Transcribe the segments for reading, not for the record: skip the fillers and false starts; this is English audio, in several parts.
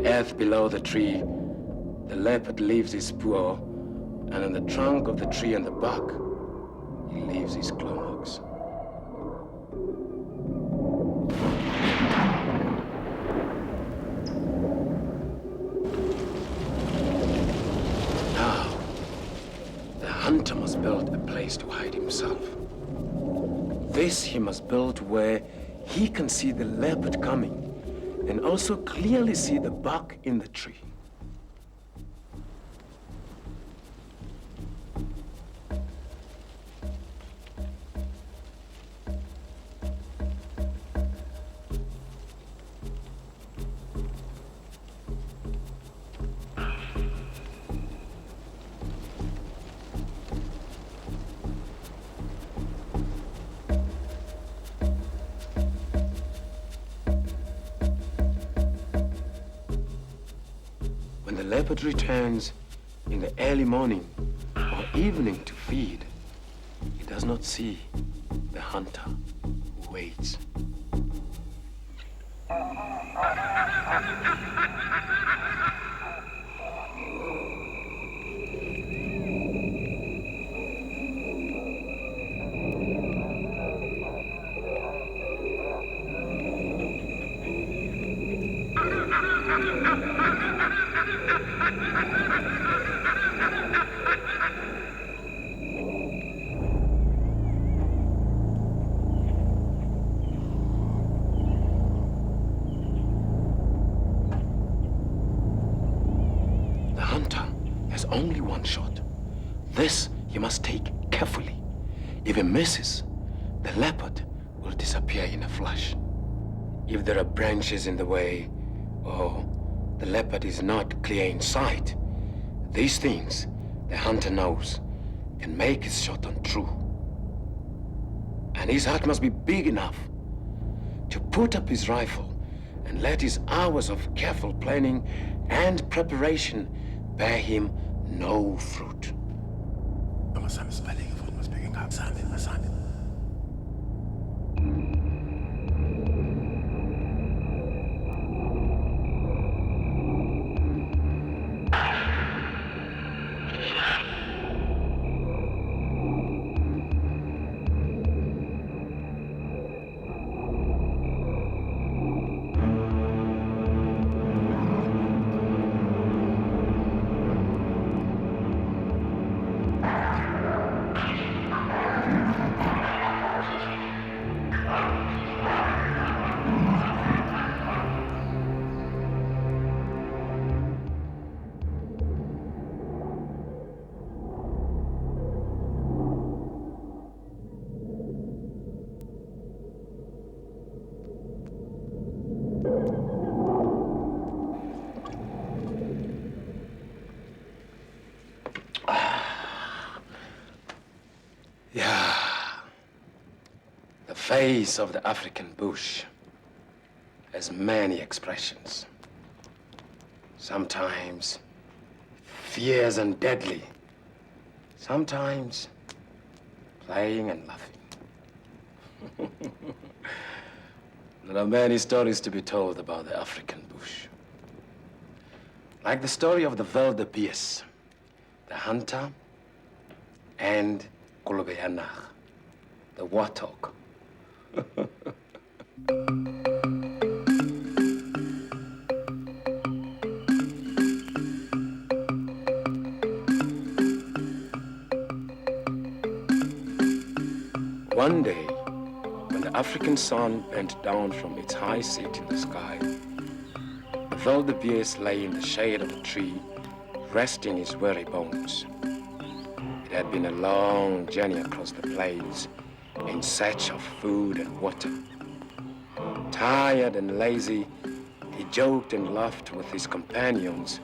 the earth below the tree, the leopard leaves his spoor, and on the trunk of the tree and the bark, he leaves his claw marks. Now, the hunter must build a place to hide himself. This he must build where he can see the leopard coming and also clearly see the buck in the tree. When the leopard returns in the early morning or evening to feed, he does not see the hunter who waits. Only one shot. This you must take carefully. If he misses, the leopard will disappear in a flash. If there are branches in the way, or the leopard is not clear in sight, these things the hunter knows can make his shot untrue. And his heart must be big enough to put up his rifle and let his hours of careful planning and preparation bear him no fruit. Yeah, the face of the African bush has many expressions. Sometimes fierce and deadly, sometimes playing and laughing. There are many stories to be told about the African bush. Like the story of the wildebeest, the hunter, and the warthog. One day, when the African sun bent down from its high seat in the sky, the wildebeest lay in the shade of a tree, resting his weary bones. It had been a long journey across the plains in search of food and water. Tired and lazy, he joked and laughed with his companions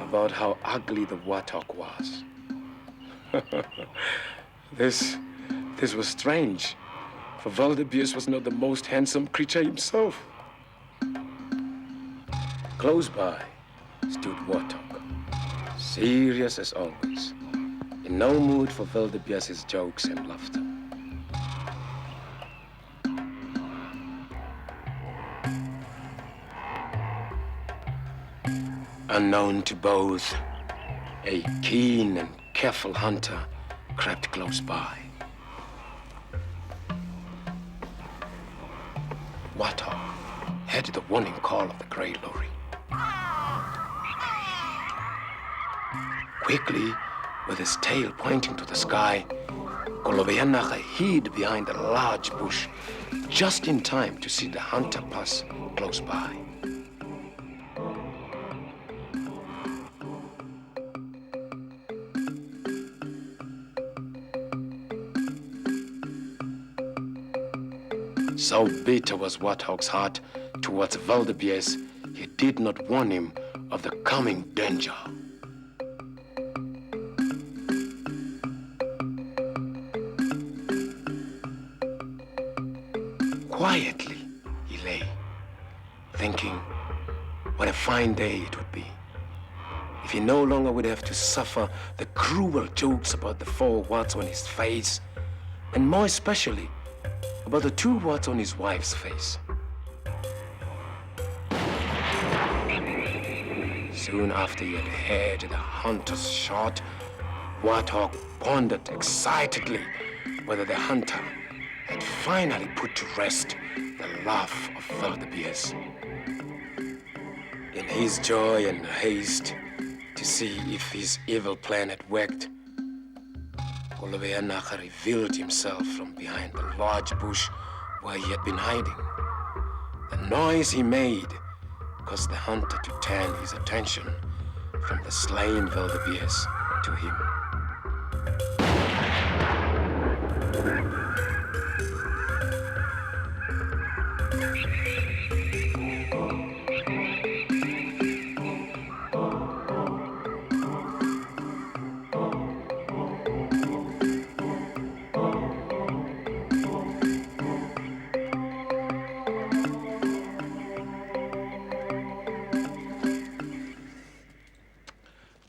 about how ugly the warthog was. This was strange, for wildebeest was not the most handsome creature himself. Close by stood warthog, serious as always, in no mood for wildebeest's jokes and laughter. Unknown to both, a keen and careful hunter crept close by. Warthog heard the warning call of the gray lorry. Quickly, with his tail pointing to the sky, Kolobeyanaka hid behind a large bush, just in time to see the hunter pass close by. So bitter was Warthog's heart towards Wildebeest, he did not warn him of the coming danger. Quietly, he lay, thinking what a fine day it would be if he no longer would have to suffer the cruel jokes about the 4 warts on his face, and more especially about the 2 warts on his wife's face. Soon after he had heard the hunter's shot, Warthog pondered excitedly whether the hunter had finally put to rest the laugh of Wildebeest. In his joy and haste to see if his evil plan had worked, Kolobeyanaka revealed himself from behind the large bush where he had been hiding. The noise he made caused the hunter to turn his attention from the slain wildebeest to him.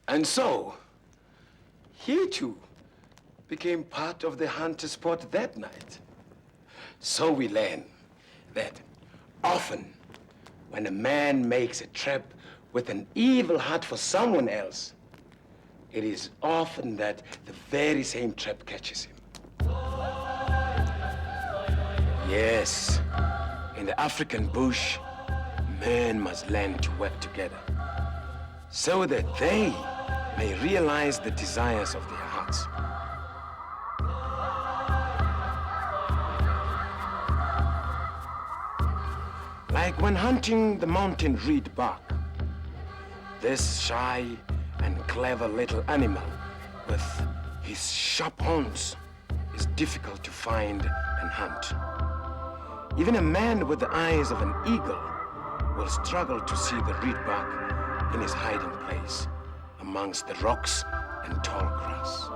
And so, he too became part of the hunter sport that night. So we learn that often when a man makes a trap with an evil heart for someone else, it is often that the very same trap catches him. Yes, in the African bush, men must learn to work together so that they may realize the desires of their hearts. Like when hunting the mountain reed bark, this shy and clever little animal with his sharp horns is difficult to find and hunt. Even a man with the eyes of an eagle will struggle to see the reed bark in his hiding place amongst the rocks and tall grass.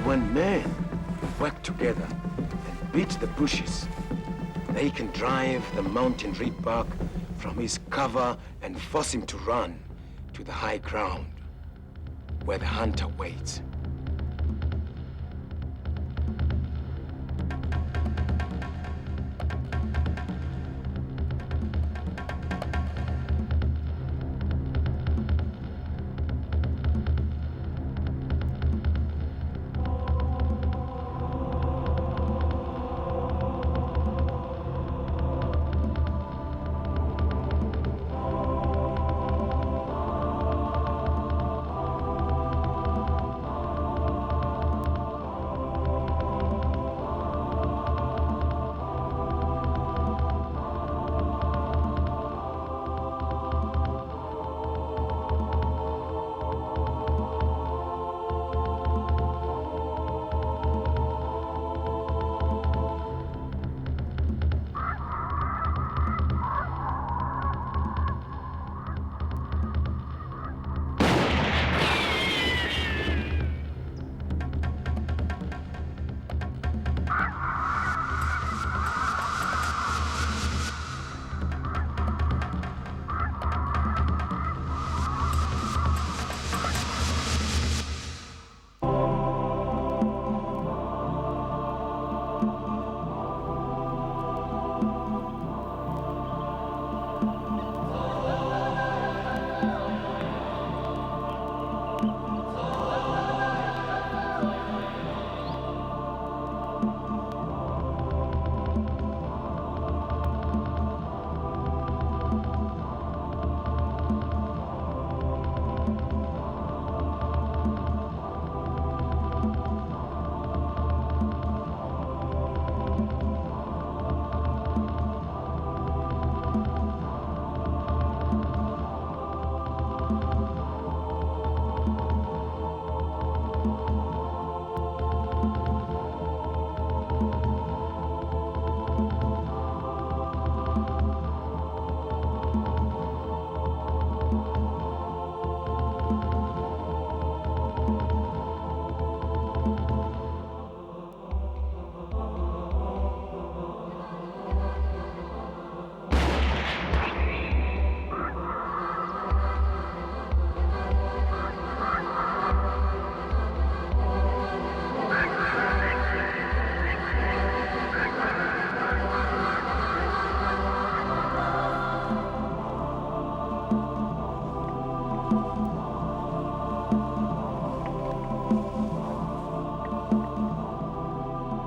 When men work together and beat the bushes, they can drive the mountain reed bark from his cover and force him to run to the high ground where the hunter waits.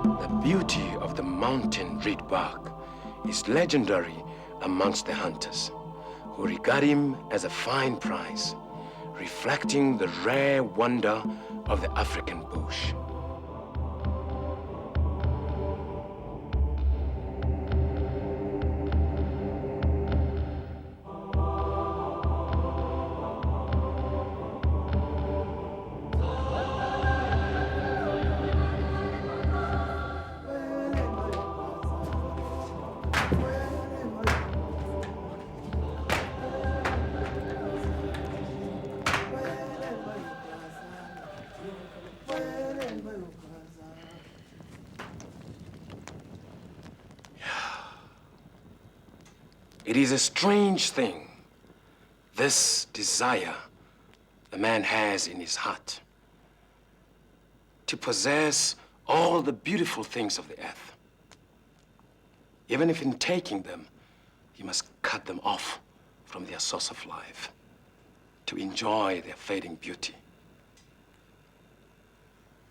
The beauty of the mountain reed bark is legendary amongst the hunters, who regard him as a fine prize, reflecting the rare wonder of the African bush. It is a strange thing, this desire the man has in his heart to possess all the beautiful things of the earth. Even if in taking them, he must cut them off from their source of life to enjoy their fading beauty.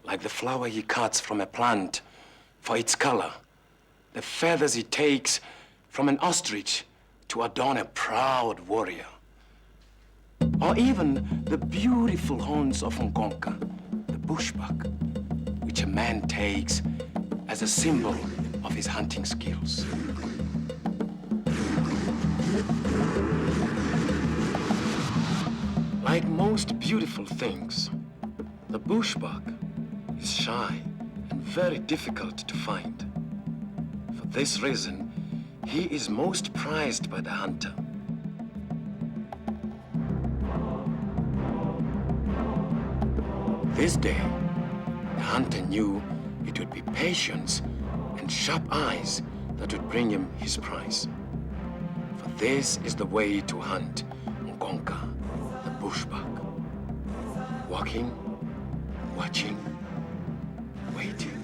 Like the flower he cuts from a plant for its color, the feathers he takes from an ostrich to adorn a proud warrior. Or even the beautiful horns of Nkonka, the bushbuck, which a man takes as a symbol of his hunting skills. Like most beautiful things, the bushbuck is shy and very difficult to find. For this reason, he is most prized by the hunter. This day, the hunter knew it would be patience and sharp eyes that would bring him his prize. For this is the way to hunt Nkonka, the bushbuck. Walking, watching, waiting.